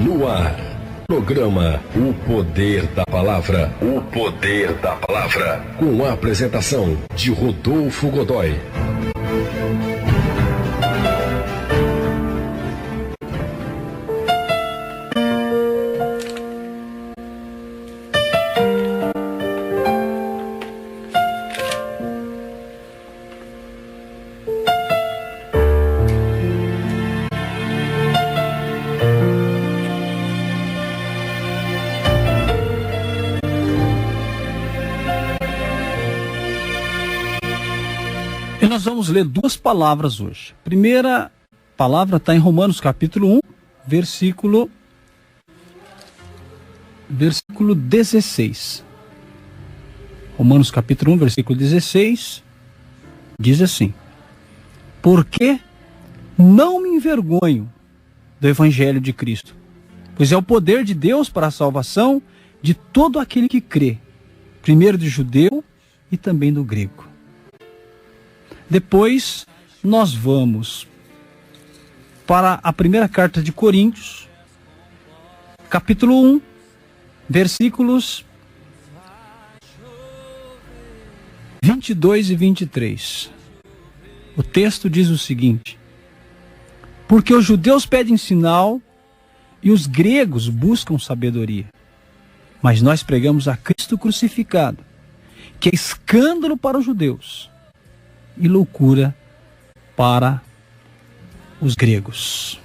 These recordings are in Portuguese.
No ar, programa O Poder da Palavra. O Poder da Palavra. Com a apresentação de Rodolfo Godoy. Nós vamos ler duas palavras hoje. A primeira palavra está em Romanos capítulo 1, versículo 16. Romanos capítulo 1, versículo 16, diz assim: porque não me envergonho do evangelho de Cristo, pois é o poder de Deus para a salvação de todo aquele que crê, primeiro do judeu e também do grego. Depois, nós vamos para a primeira carta de Coríntios, capítulo 1, versículos 22 e 23. O texto diz o seguinte: porque os judeus pedem sinal e os gregos buscam sabedoria, mas nós pregamos a Cristo crucificado, que é escândalo para os judeus e loucura para os gregos.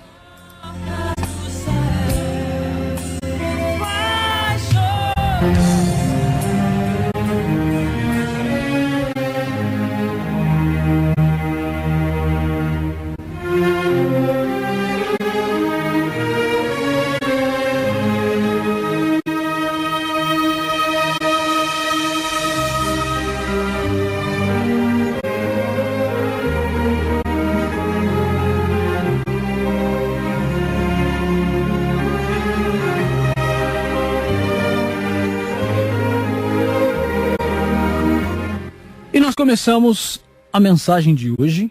Nós começamos a mensagem de hoje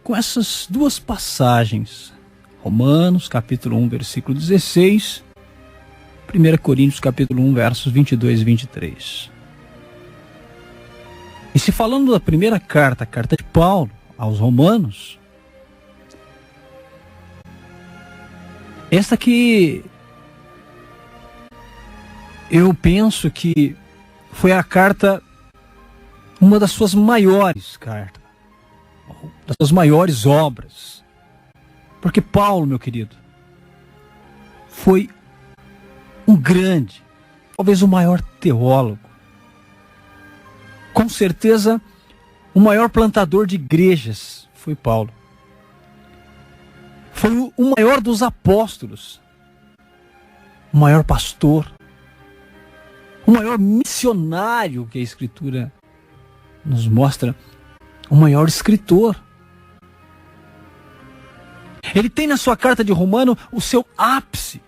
com essas duas passagens. Romanos, capítulo 1, versículo 16. 1 Coríntios, capítulo 1, versos 22 e 23. E se falando da primeira carta, a carta de Paulo aos Romanos, esta que eu penso que foi a carta, uma das suas maiores cartas, das suas maiores obras. Porque Paulo, meu querido, foi um grande, talvez o maior teólogo. Com certeza, o maior plantador de igrejas foi Paulo. Foi o maior dos apóstolos, o maior pastor, o maior missionário que a Escritura nos mostra, o maior escritor. Ele tem na sua carta de Romano o seu ápice.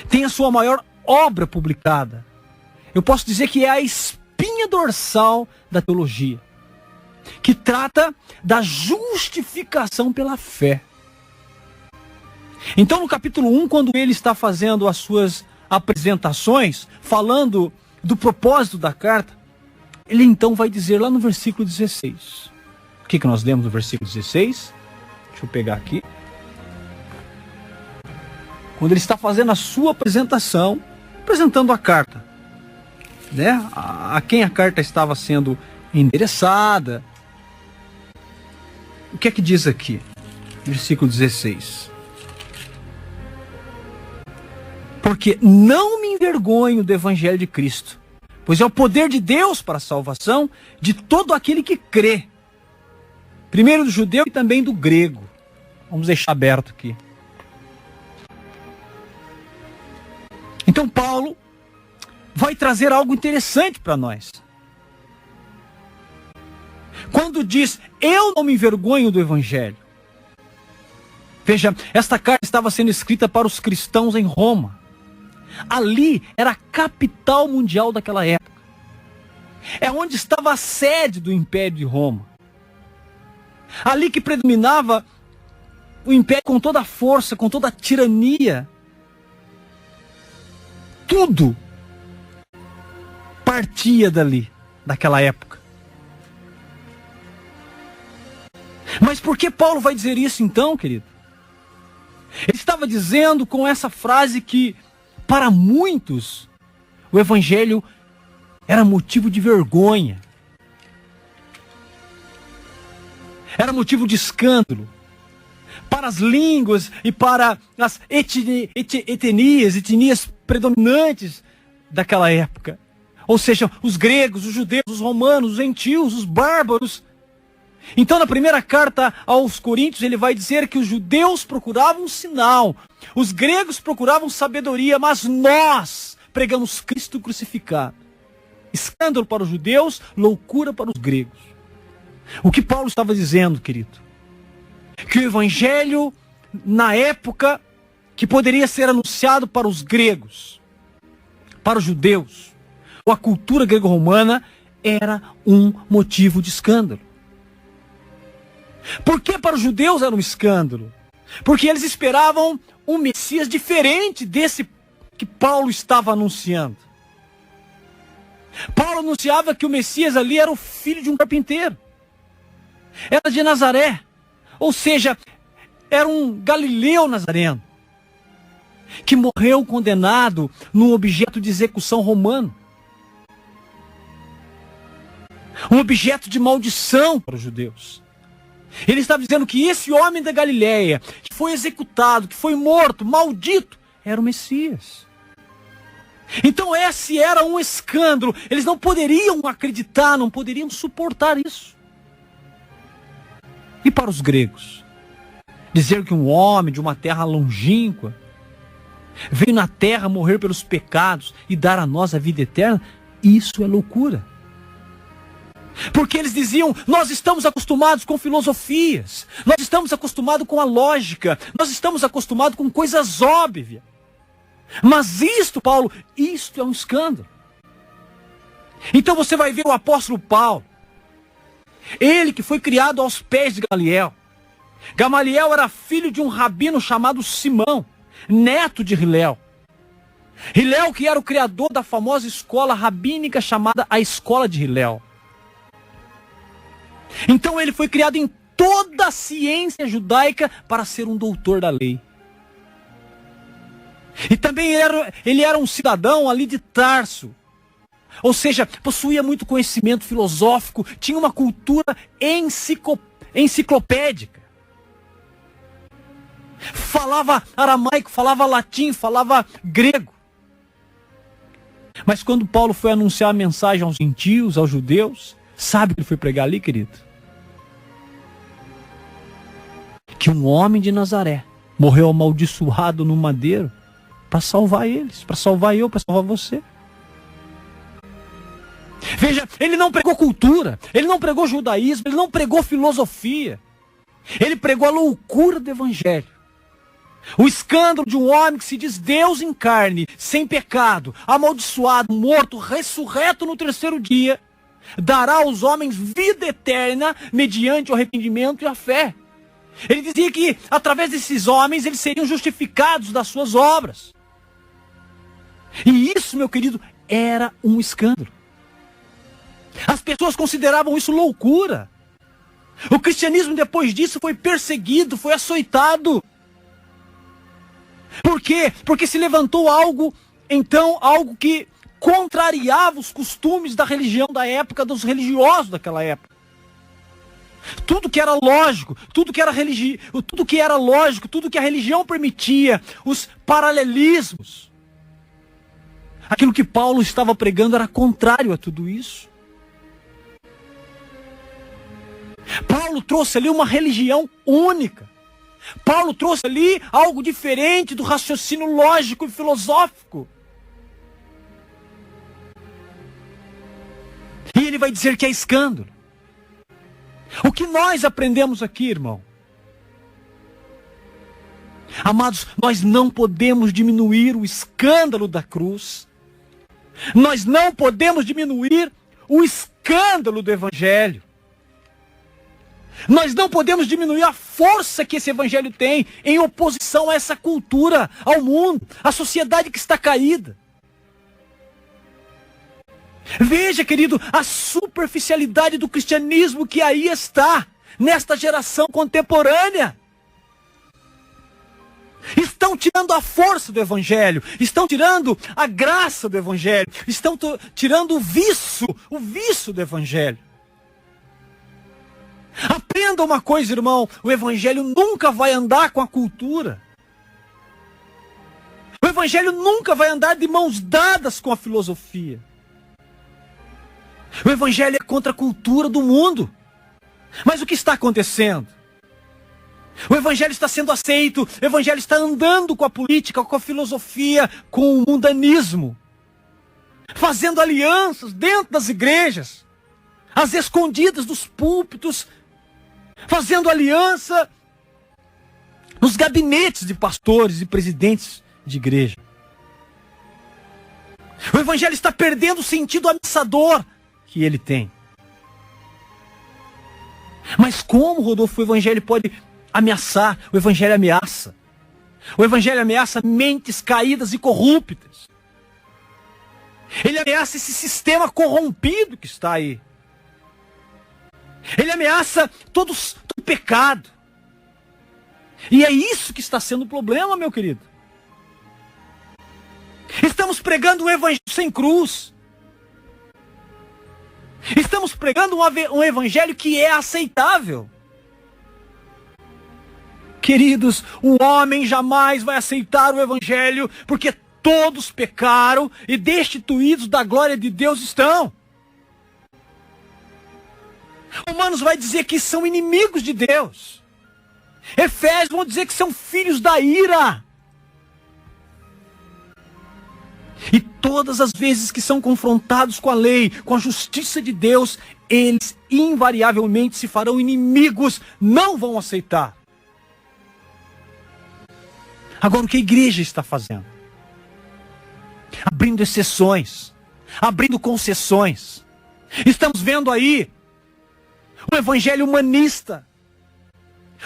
Tem a sua maior obra publicada. Eu posso dizer que é a espinha dorsal da teologia, que trata da justificação pela fé. Então, no capítulo 1, quando ele está fazendo as suas apresentações, falando do propósito da carta, ele então vai dizer lá no versículo 16. O que nós lemos no versículo 16? Deixa eu pegar aqui. Quando ele está fazendo a sua apresentação, apresentando a carta, né? A quem a carta estava sendo endereçada. O que é que diz aqui? Versículo 16. Porque não me envergonho do evangelho de Cristo, pois é o poder de Deus para a salvação de todo aquele que crê, primeiro do judeu e também do grego. Vamos deixar aberto aqui. Então Paulo vai trazer algo interessante para nós. Quando diz, eu não me envergonho do evangelho. Veja, esta carta estava sendo escrita para os cristãos em Roma. Ali era a capital mundial daquela época. É onde estava a sede do Império de Roma. Ali que predominava o império com toda a força, com toda a tirania Tudo partia dali, daquela época. Mas por que Paulo vai dizer isso então, querido? Ele estava dizendo com essa frase que, para muitos, o evangelho era motivo de vergonha. Era motivo de escândalo. Para as línguas e para as etnias predominantes daquela época. Ou seja, os gregos, os judeus, os romanos, os gentios, os bárbaros. Então, na primeira carta aos Coríntios, ele vai dizer que os judeus procuravam um sinal, os gregos procuravam sabedoria, mas nós pregamos Cristo crucificado. Escândalo para os judeus, loucura para os gregos. O que Paulo estava dizendo, querido? Que o evangelho, na época, que poderia ser anunciado para os gregos, para os judeus, ou a cultura grego-romana, era um motivo de escândalo. Por que para os judeus era um escândalo? Porque eles esperavam um Messias diferente desse que Paulo estava anunciando. Paulo anunciava que o Messias ali era o filho de um carpinteiro. Era de Nazaré. Ou seja, era um galileu nazareno. Que morreu condenado num objeto de execução romano. Um objeto de maldição para os judeus. Ele estava dizendo que esse homem da Galileia, que foi executado, que foi morto, maldito, era o Messias. Então esse era um escândalo. Eles não poderiam acreditar, não poderiam suportar isso. E para os gregos? Dizer que um homem de uma terra longínqua veio na terra morrer pelos pecados e dar a nós a vida eterna, isso é loucura. Porque eles diziam, nós estamos acostumados com filosofias, nós estamos acostumados com a lógica, nós estamos acostumados com coisas óbvias. Mas isto, Paulo, isto é um escândalo. Então você vai ver o apóstolo Paulo, ele que foi criado aos pés de Gamaliel. Gamaliel era filho de um rabino chamado Simão, neto de Hilel. Hilel que era o criador da famosa escola rabínica chamada a Escola de Hilel. Então ele foi criado em toda a ciência judaica para ser um doutor da lei. E também ele era um cidadão ali de Tarso. Ou seja, possuía muito conhecimento filosófico, tinha uma cultura enciclopédica. Falava aramaico, falava latim, falava grego. Mas quando Paulo foi anunciar a mensagem aos gentios, aos judeus, sabe o que ele foi pregar ali, querido? Que um homem de Nazaré morreu amaldiçoado no madeiro para salvar eles, para salvar eu, para salvar você. Veja, ele não pregou cultura, ele não pregou judaísmo, ele não pregou filosofia. Ele pregou a loucura do evangelho. O escândalo de um homem que se diz Deus em carne, sem pecado, amaldiçoado, morto, ressurreto no terceiro dia, dará aos homens vida eterna mediante o arrependimento e a fé. Ele dizia que através desses homens eles seriam justificados das suas obras. E isso, meu querido, era um escândalo. As pessoas consideravam isso loucura. O cristianismo depois disso foi perseguido, foi açoitado. Por quê? Porque se levantou algo que contrariava os costumes da religião da época, dos religiosos daquela época. Tudo que era lógico, tudo que era lógico, tudo que a religião permitia, os paralelismos. Aquilo que Paulo estava pregando era contrário a tudo isso. Paulo trouxe ali uma religião única. Paulo trouxe ali algo diferente do raciocínio lógico e filosófico. E ele vai dizer que é escândalo. O que nós aprendemos aqui, irmão? Amados, nós não podemos diminuir o escândalo da cruz. Nós não podemos diminuir o escândalo do evangelho. Nós não podemos diminuir a força que esse evangelho tem em oposição a essa cultura, ao mundo, à sociedade que está caída. Veja, querido, a superficialidade do cristianismo que aí está, nesta geração contemporânea. Estão tirando a força do Evangelho, estão tirando a graça do Evangelho, estão tirando o vício do Evangelho. Aprenda uma coisa, irmão, o Evangelho nunca vai andar com a cultura. O Evangelho nunca vai andar de mãos dadas com a filosofia. O Evangelho é contra a cultura do mundo. Mas o que está acontecendo? O Evangelho está sendo aceito, o Evangelho está andando com a política, com a filosofia, com o mundanismo. Fazendo alianças dentro das igrejas, às escondidas dos púlpitos, fazendo aliança nos gabinetes de pastores e presidentes de igreja. O Evangelho está perdendo o sentido ameaçador que ele tem. Mas como, Rodolfo, o Evangelho pode ameaçar? O Evangelho ameaça. O Evangelho ameaça mentes caídas e corruptas. Ele ameaça esse sistema corrompido que está aí. Ele ameaça todo pecado. E é isso que está sendo o problema, meu querido. Estamos pregando um Evangelho sem cruz. Estamos pregando um Evangelho que é aceitável. Queridos, o homem jamais vai aceitar o Evangelho, porque todos pecaram e destituídos da glória de Deus estão. Romanos vai dizer que são inimigos de Deus. Efésios vão dizer que são filhos da ira. E todas as vezes que são confrontados com a lei, com a justiça de Deus, eles invariavelmente se farão inimigos, não vão aceitar. Agora, o que a igreja está fazendo? Abrindo exceções, abrindo concessões. Estamos vendo aí um evangelho humanista,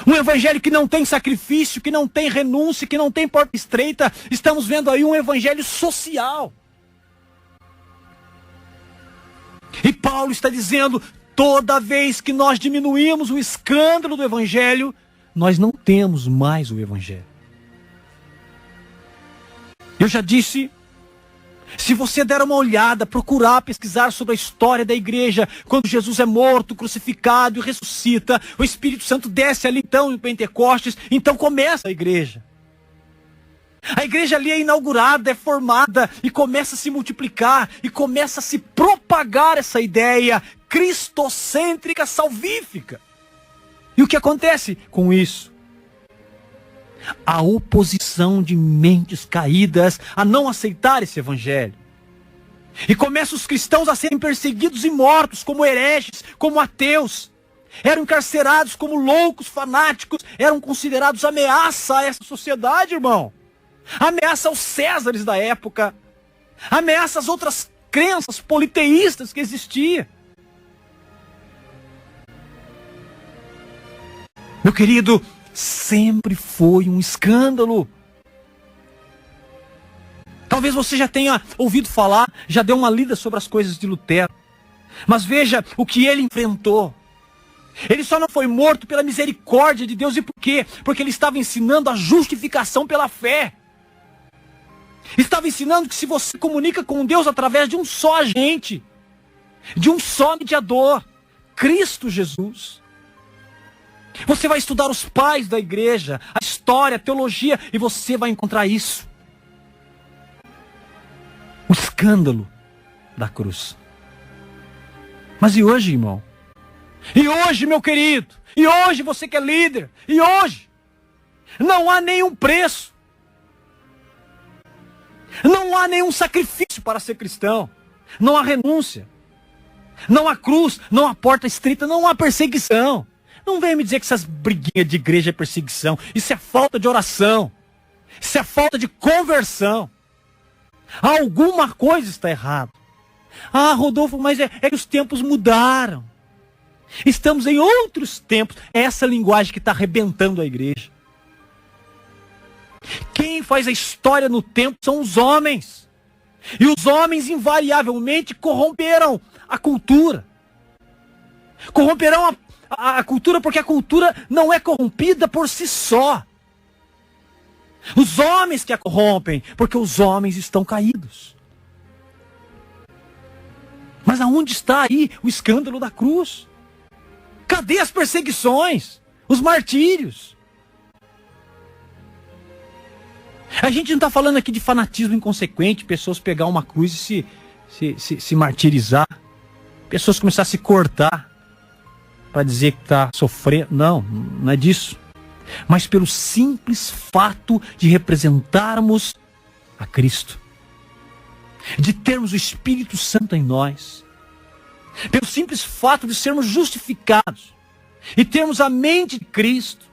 um evangelho que não tem sacrifício, que não tem renúncia, que não tem porta estreita. Estamos vendo aí um evangelho social. E Paulo está dizendo, toda vez que nós diminuímos o escândalo do evangelho, nós não temos mais o evangelho. Eu já disse, se você der uma olhada, procurar pesquisar sobre a história da igreja, quando Jesus é morto, crucificado e ressuscita, o Espírito Santo desce ali então em Pentecostes, então começa a igreja. A igreja ali é inaugurada, é formada e começa a se multiplicar e começa a se propagar essa ideia cristocêntrica, salvífica. E o que acontece com isso? A oposição de mentes caídas a não aceitar esse evangelho. E começam os cristãos a serem perseguidos e mortos como hereges, como ateus. Eram encarcerados como loucos, fanáticos, eram considerados ameaça a essa sociedade, irmão. Ameaça aos Césares da época. Ameaça às outras crenças politeístas que existiam. Meu querido, sempre foi um escândalo. Talvez você já tenha ouvido falar, já deu uma lida sobre as coisas de Lutero. Mas veja o que ele enfrentou. Ele só não foi morto pela misericórdia de Deus. E por quê? Porque ele estava ensinando a justificação pela fé. Estava ensinando que se você comunica com Deus através de um só agente, de um só mediador, Cristo Jesus. Você vai estudar os pais da igreja, a história, a teologia, e você vai encontrar isso. O escândalo da cruz. Mas e hoje, irmão? E hoje, meu querido? E hoje, você que é líder? E hoje? Não há nenhum preço. Não há nenhum sacrifício para ser cristão. Não há renúncia. Não há cruz, não há porta estreita, não há perseguição. Não venha me dizer que essas briguinhas de igreja é perseguição. Isso é falta de oração. Isso é falta de conversão. Alguma coisa está errada. Ah, Rodolfo, mas é que os tempos mudaram. Estamos em outros tempos. É essa linguagem que está arrebentando a igreja. Quem faz a história no tempo são os homens. E os homens invariavelmente corromperam a cultura. Corromperão a cultura porque a cultura não é corrompida por si só. Os homens que a corrompem, porque os homens estão caídos. Mas aonde está aí o escândalo da cruz? Cadê as perseguições? Os martírios? A gente não está falando aqui de fanatismo inconsequente, pessoas pegar uma cruz e se martirizar, pessoas começar a se cortar para dizer que está sofrendo. Não, não é disso. Mas pelo simples fato de representarmos a Cristo, de termos o Espírito Santo em nós, pelo simples fato de sermos justificados e termos a mente de Cristo.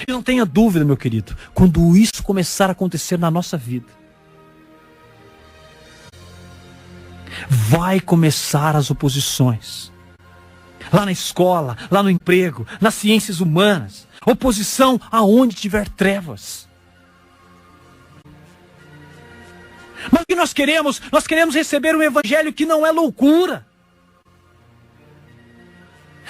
E não tenha dúvida, meu querido, quando isso começar a acontecer na nossa vida, vai começar as oposições. Lá na escola, lá no emprego, nas ciências humanas. Oposição aonde tiver trevas. Mas o que nós queremos? Nós queremos receber um evangelho que não é loucura.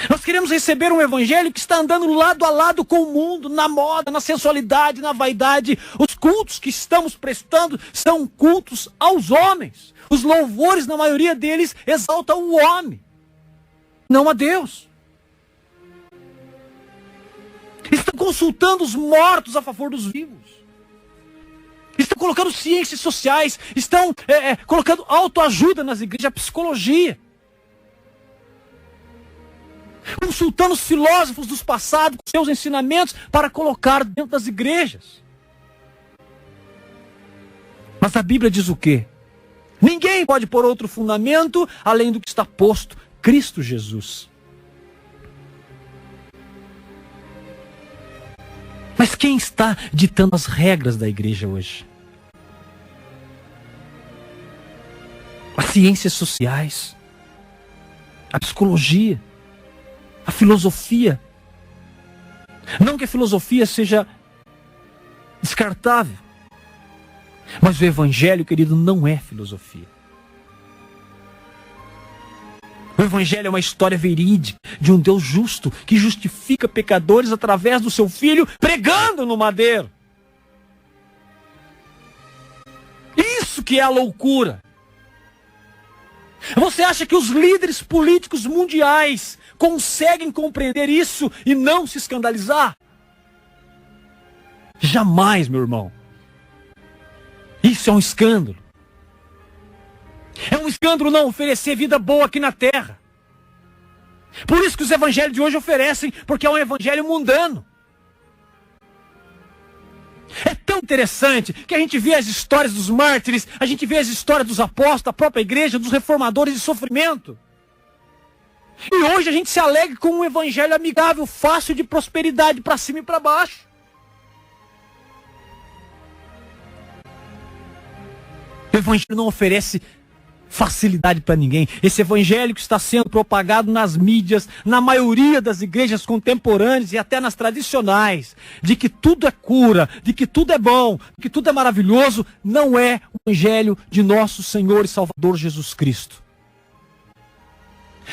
Nós queremos receber um evangelho que está andando lado a lado com o mundo, na moda, na sensualidade, na vaidade. Os cultos que estamos prestando são cultos aos homens. Os louvores, na maioria deles, exaltam o homem, não a Deus. Estão consultando os mortos a favor dos vivos. Estão colocando ciências sociais, estão colocando autoajuda nas igrejas, psicologia. Consultando os filósofos dos passados, com seus ensinamentos, para colocar dentro das igrejas. Mas a Bíblia diz o quê? Ninguém pode pôr outro fundamento além do que está posto, Cristo Jesus. Mas quem está ditando as regras da igreja hoje? As ciências sociais, a psicologia, a filosofia. Não que a filosofia seja descartável, mas o evangelho, querido, não é filosofia. O evangelho é uma história verídica de um Deus justo que justifica pecadores através do seu Filho pregando no madeiro. Isso que é a loucura. Você acha que os líderes políticos mundiais conseguem compreender isso e não se escandalizar? Jamais, meu irmão. Isso é um escândalo. É um escândalo não oferecer vida boa aqui na terra. Por isso que os evangelhos de hoje oferecem, porque é um evangelho mundano. É tão interessante que a gente vê as histórias dos mártires, a gente vê as histórias dos apóstolos, da própria igreja, dos reformadores de sofrimento. E hoje a gente se alegra com um evangelho amigável, fácil, de prosperidade para cima e para baixo. O evangelho não oferece facilidade para ninguém. Esse evangelho que está sendo propagado nas mídias, na maioria das igrejas contemporâneas e até nas tradicionais, de que tudo é cura, de que tudo é bom, de que tudo é maravilhoso, não é o evangelho de nosso Senhor e Salvador Jesus Cristo.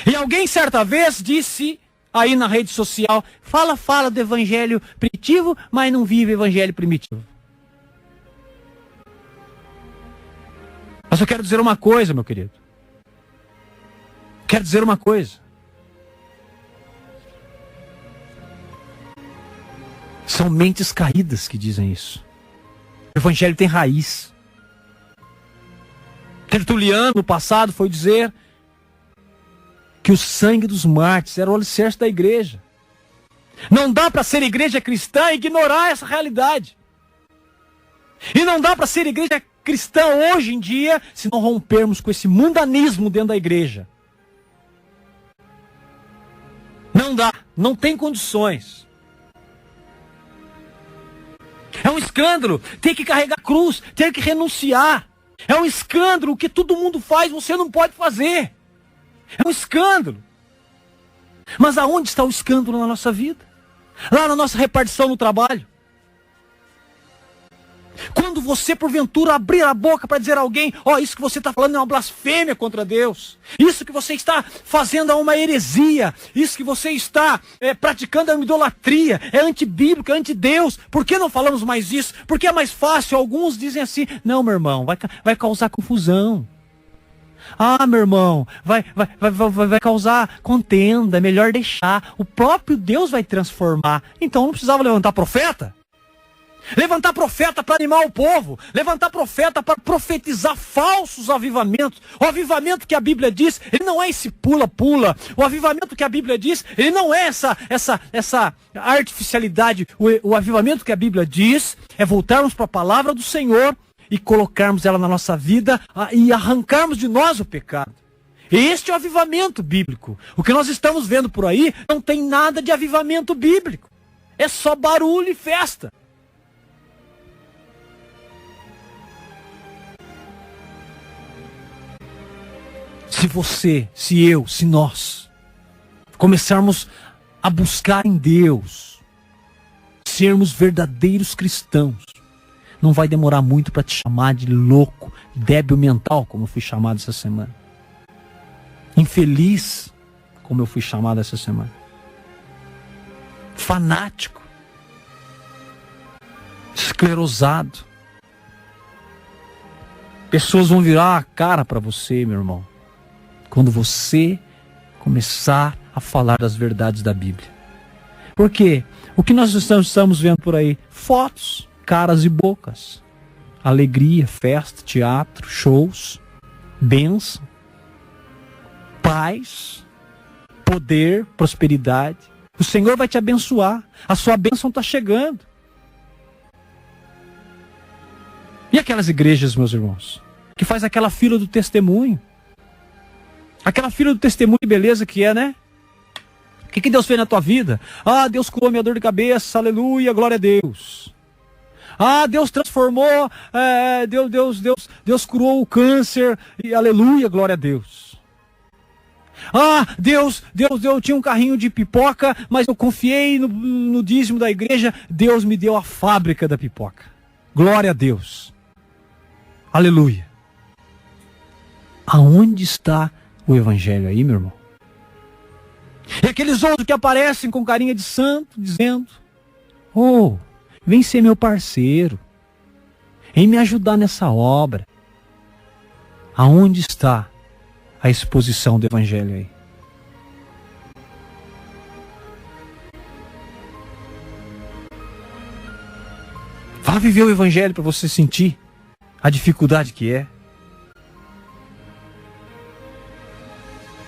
E alguém certa vez disse aí na rede social, fala do evangelho primitivo, mas não vive o evangelho primitivo. Mas eu quero dizer uma coisa, meu querido. Quero dizer uma coisa. São mentes caídas que dizem isso. O evangelho tem raiz. Tertuliano, no passado, foi dizer que o sangue dos mártires era o alicerce da igreja. Não dá para ser igreja cristã e ignorar essa realidade. E não dá para ser igreja cristã hoje em dia se não rompermos com esse mundanismo dentro da igreja. Não dá, não tem condições. É um escândalo ter que carregar cruz, ter que renunciar. É um escândalo, o que todo mundo faz, você não pode fazer. É um escândalo. Mas aonde está o escândalo na nossa vida? Lá na nossa repartição no trabalho. Quando você, porventura, abrir a boca para dizer a alguém, isso que você está falando é uma blasfêmia contra Deus. Isso que você está fazendo é uma heresia. Isso que você está praticando é uma idolatria. É antibíblico, é antideus. Por que não falamos mais isso? Porque é mais fácil. Alguns dizem assim, não, meu irmão, vai causar confusão. Meu irmão, vai causar contenda, é melhor deixar. O próprio Deus vai transformar. Então não precisava levantar profeta? Levantar profeta para animar o povo. Levantar profeta para profetizar falsos avivamentos. O avivamento que a Bíblia diz, ele não é esse pula-pula. O avivamento que a Bíblia diz, ele não é essa artificialidade. O avivamento que a Bíblia diz é voltarmos para a palavra do Senhor e colocarmos ela na nossa vida e arrancarmos de nós o pecado. Este é o avivamento bíblico. O que nós estamos vendo por aí não tem nada de avivamento bíblico. É só barulho e festa. Se você, se eu, se nós começarmos a buscar em Deus, sermos verdadeiros cristãos, não vai demorar muito para te chamar de louco, débil mental, como eu fui chamado essa semana. Infeliz, como eu fui chamado essa semana. Fanático. Esclerosado. Pessoas vão virar a cara para você, meu irmão, quando você começar a falar das verdades da Bíblia. Por quê? O que nós estamos vendo por aí? Fotos, caras e bocas. Alegria, festa, teatro, shows, bênção, paz, poder, prosperidade. O Senhor vai te abençoar. A sua bênção está chegando. E aquelas igrejas, meus irmãos, que faz aquela fila do testemunho? Aquela fila do testemunho, beleza que é, né? O que Deus fez na tua vida? Deus curou minha dor de cabeça, aleluia, glória a Deus. Deus transformou, Deus curou o câncer, e aleluia, glória a Deus. Deus, eu tinha um carrinho de pipoca, mas eu confiei no dízimo da igreja, Deus me deu a fábrica da pipoca. Glória a Deus. Aleluia. Aonde está o evangelho aí, meu irmão? E aqueles outros que aparecem com carinha de santo, dizendo, vem ser meu parceiro, vem me ajudar nessa obra. Aonde está a exposição do evangelho aí? Vá viver o evangelho para você sentir a dificuldade que é.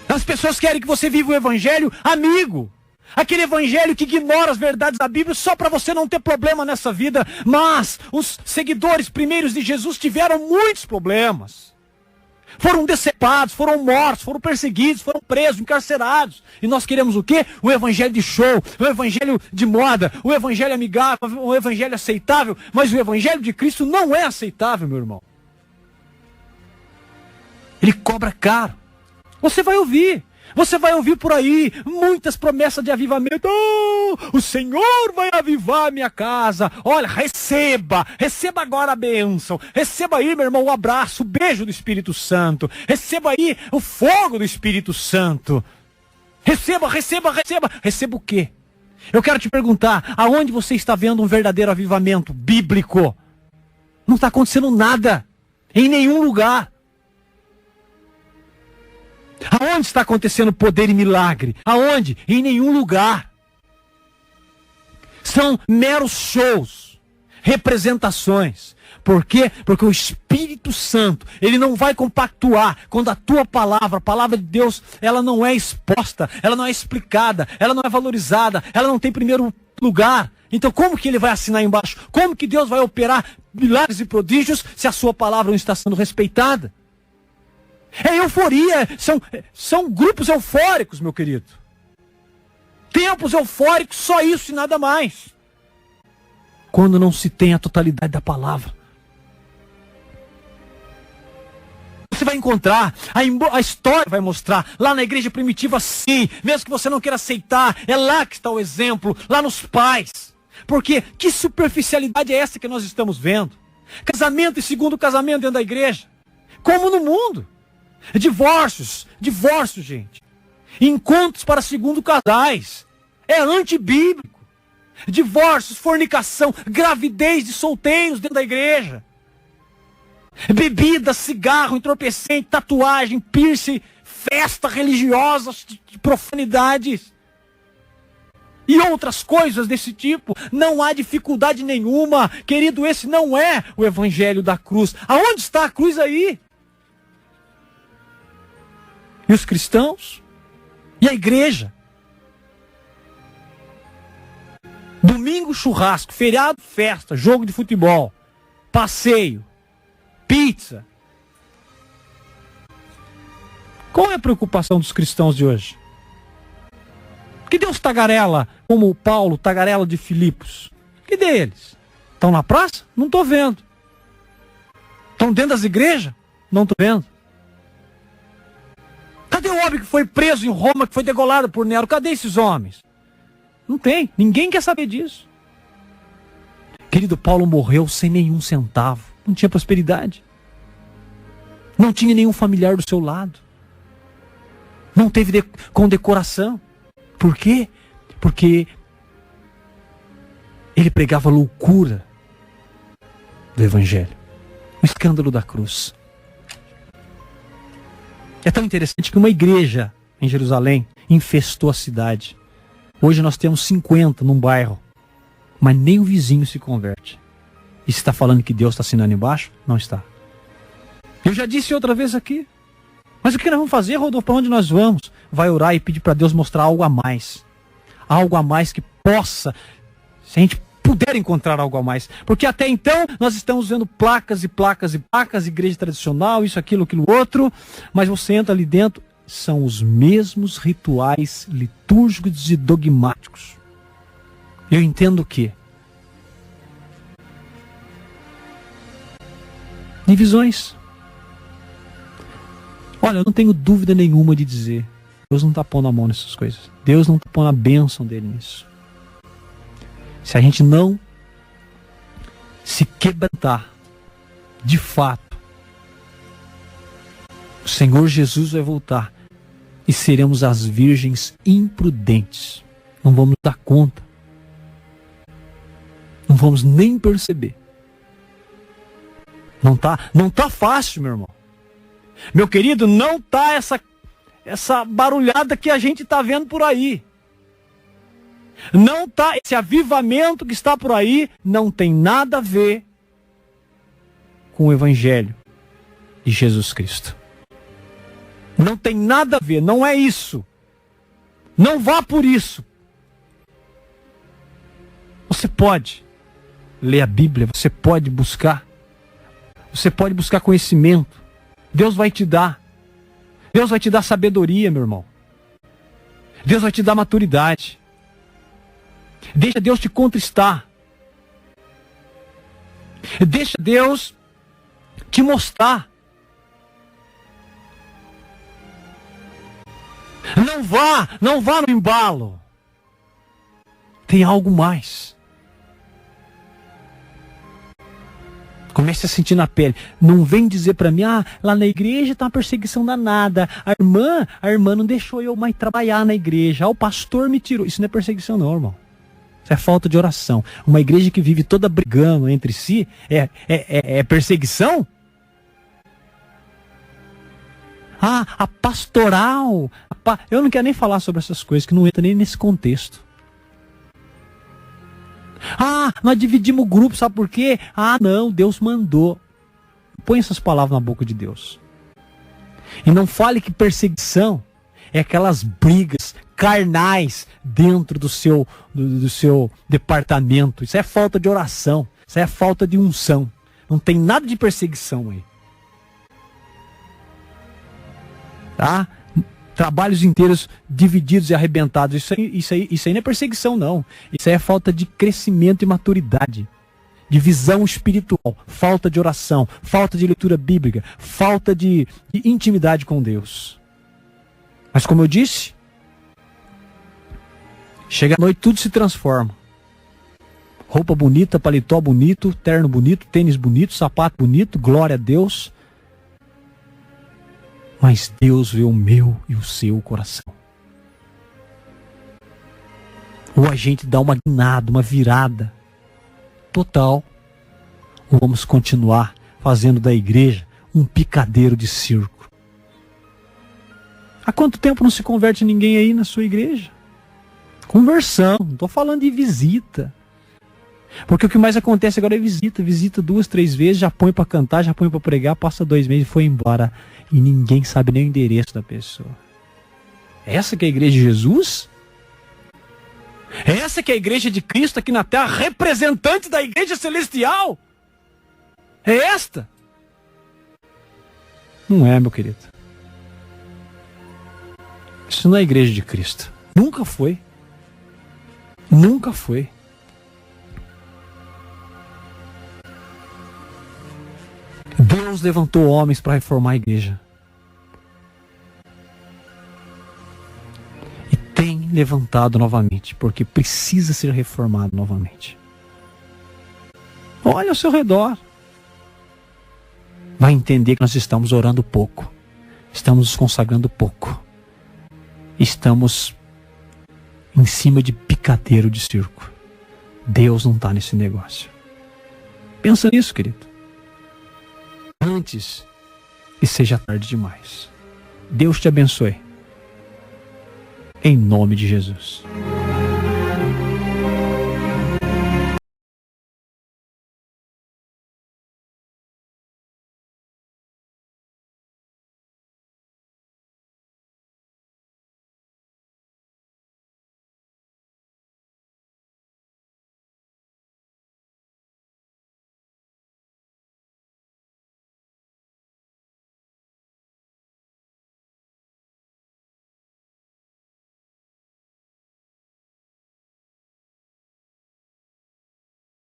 As pessoas querem que você viva o evangelho amigo. Aquele evangelho que ignora as verdades da Bíblia só para você não ter problema nessa vida. Mas os seguidores primeiros de Jesus tiveram muitos problemas. Foram decepados, foram mortos, foram perseguidos, foram presos, encarcerados. E nós queremos o quê? O evangelho de show, o evangelho de moda, o evangelho amigável, o evangelho aceitável. Mas o evangelho de Cristo não é aceitável, meu irmão. Ele cobra caro. Você vai ouvir por aí muitas promessas de avivamento. O Senhor vai avivar a minha casa. Olha, receba agora a bênção. Receba aí, meu irmão, o abraço, o beijo do Espírito Santo. Receba aí o fogo do Espírito Santo. Receba o quê? Eu quero te perguntar, aonde você está vendo um verdadeiro avivamento bíblico? Não está acontecendo nada, em nenhum lugar. Aonde está acontecendo poder e milagre? Aonde? Em nenhum lugar. São meros shows, representações. Por quê? Porque o Espírito Santo, ele não vai compactuar quando a tua palavra, a palavra de Deus, ela não é exposta, ela não é explicada, ela não é valorizada, ela não tem primeiro lugar. Então como que ele vai assinar embaixo? Como que Deus vai operar milagres e prodígios se a sua palavra não está sendo respeitada? É euforia, são grupos eufóricos, meu querido. Tempos eufóricos, só isso e nada mais. Quando não se tem a totalidade da palavra. Você vai encontrar, a história vai mostrar, lá na igreja primitiva sim, mesmo que você não queira aceitar, é lá que está o exemplo, lá nos pais. Porque que superficialidade é essa que nós estamos vendo? Casamento e segundo casamento dentro da igreja. Como no mundo. Divórcios, gente. Encontros para segundo casais. É antibíblico. Divórcios, fornicação, gravidez de solteiros dentro da igreja. Bebida, cigarro, entorpecente, tatuagem, piercing, festa religiosa, de profanidades. E outras coisas desse tipo. Não há dificuldade nenhuma. Querido, esse não é o evangelho da cruz. Aonde está a cruz aí? E os cristãos? E a igreja? Domingo, churrasco. Feriado, festa. Jogo de futebol. Passeio. Pizza. Qual é a preocupação dos cristãos de hoje? Que Deus tagarela, como Paulo tagarela de Filipos? Que deles? Estão na praça? Não estou vendo. Estão dentro das igrejas? Não estou vendo. Cadê o homem que foi preso em Roma, que foi degolado por Nero? Cadê esses homens? Não tem. Ninguém quer saber disso. Querido, Paulo morreu sem nenhum centavo. Não tinha prosperidade. Não tinha nenhum familiar do seu lado. Não teve condecoração. Por quê? Porque ele pregava a loucura do evangelho. O escândalo da cruz. É tão interessante que uma igreja em Jerusalém infestou a cidade. Hoje nós temos 50 num bairro, mas nem o vizinho se converte. E você está falando que Deus está assinando embaixo? Não está. Eu já disse outra vez aqui. Mas o que nós vamos fazer, Rodolfo? Para onde nós vamos? Vai orar e pedir para Deus mostrar algo a mais. Algo a mais que possa, se a gente puder encontrar algo a mais. Porque até então nós estamos vendo placas e placas e placas, igreja tradicional, isso, aquilo, aquilo outro. Mas você entra ali dentro, são os mesmos rituais litúrgicos e dogmáticos. Eu entendo que divisões. Olha, eu não tenho dúvida nenhuma de dizer, Deus não está pondo a mão nessas coisas. Deus não está pondo a bênção dele nisso. Se a gente não se quebrantar, de fato, o Senhor Jesus vai voltar e seremos as virgens imprudentes. Não vamos dar conta. Não vamos nem perceber. Não tá fácil, meu irmão. Meu querido, não tá essa barulhada que a gente tá vendo por aí. Não tá, esse avivamento que está por aí não tem nada a ver com o evangelho de Jesus Cristo. Não tem nada a ver, não é isso. Não vá por isso. Você pode ler a Bíblia, você pode buscar conhecimento. Deus vai te dar. Deus vai te dar sabedoria, meu irmão. Deus vai te dar maturidade. Deixa Deus te contristar. Deixa Deus te mostrar. Não vá no embalo. Tem algo mais. Comece a sentir na pele. Não vem dizer para mim, lá na igreja tá uma perseguição danada. A irmã não deixou eu mais trabalhar na igreja. O pastor me tirou. Isso não é perseguição não, irmão. Isso é falta de oração. Uma igreja que vive toda brigando entre si é perseguição? A pastoral. Eu não quero nem falar sobre essas coisas, que não entra nem nesse contexto. Nós dividimos o grupo, sabe por quê? Não, Deus mandou. Põe essas palavras na boca de Deus. E não fale que perseguição é aquelas brigas carnais dentro do seu departamento. Isso é falta de oração. Isso é falta de unção. Não tem nada de perseguição aí. Tá? Trabalhos inteiros divididos e arrebentados. Isso aí não é perseguição, não. Isso aí é falta de crescimento e maturidade. De visão espiritual. Falta de oração. Falta de leitura bíblica. Falta de intimidade com Deus. Mas como eu disse, chega a noite tudo se transforma. roupa bonita, paletó bonito, terno bonito, tênis bonito, sapato bonito, glória a Deus. Mas Deus vê o meu e o seu coração. Ou a gente dá uma guinada, uma virada total, ou vamos continuar fazendo da igreja um picadeiro de circo. Há quanto tempo não se converte ninguém aí na sua igreja? Conversão, não estou falando de visita. Porque o que mais acontece agora é visita. Visita 2, 3 vezes, já põe para cantar, já põe para pregar, passa 2 meses e foi embora. E ninguém sabe nem o endereço da pessoa. Essa que é a igreja de Jesus? Essa que é a igreja de Cristo aqui na terra, representante da igreja celestial? É esta? Não é, meu querido. Isso não é a igreja de Cristo. Nunca foi. Nunca foi. Deus levantou homens para reformar a igreja. E tem levantado novamente, porque precisa ser reformado novamente. Olha ao seu redor. Vai entender que nós estamos orando pouco. Estamos nos consagrando pouco. Estamos em cima de picadeiro de circo. Deus não está nesse negócio. Pensa nisso, querido. Antes que seja tarde demais. Deus te abençoe. Em nome de Jesus.